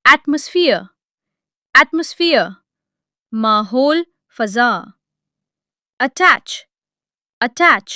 atmosphere, atmosphere, माहौल फजा. attach, attach,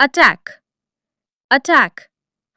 attack, attack,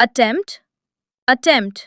attempt, attempt,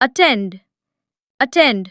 attend, attend,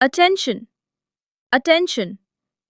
attention, attention,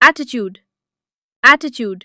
attitude, attitude,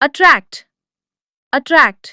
attract, attract,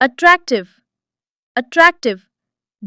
attractive, attractive,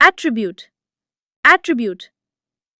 attribute, attribute,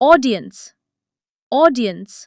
audience, audience,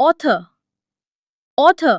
author, author,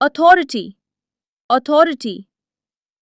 authority, authority,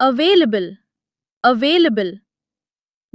available, available,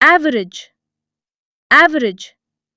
average, average,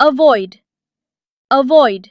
avoid, avoid,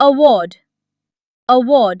award, award,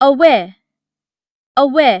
aware, aware,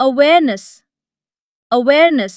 awareness, awareness,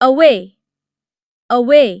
away, away,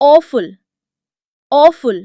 awful, awful,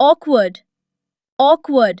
awkward, awkward,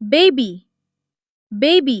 baby, baby,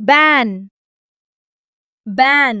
ban, ban,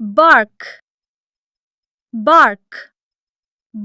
bark, bark,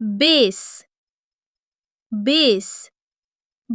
base, base,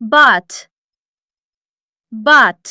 bath, bath,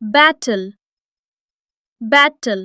battle, battle,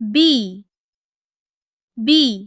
be, be,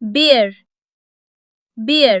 bear, bear,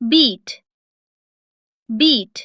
beat, beat,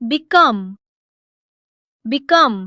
become, become,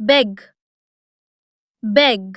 beg, beg,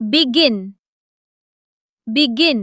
begin, begin,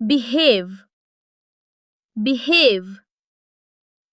behave, behave,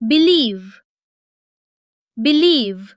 believe, believe,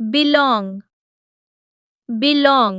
belong, belong,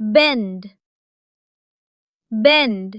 bend, bend,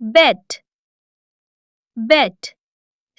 bet, bet,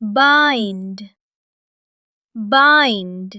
bind, bind,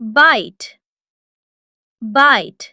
bite, bite,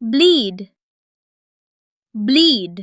bleed, bleed,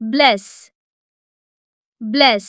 bless, bless,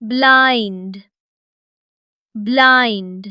blind, blind,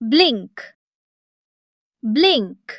blink, blink,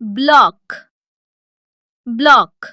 block, block,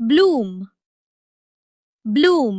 bloom, bloom,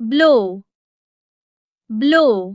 blow, blow,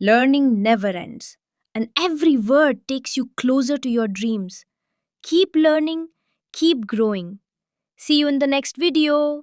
Learning never ends, and every word takes you closer to your dreams. Keep learning, keep growing. See you in the next video.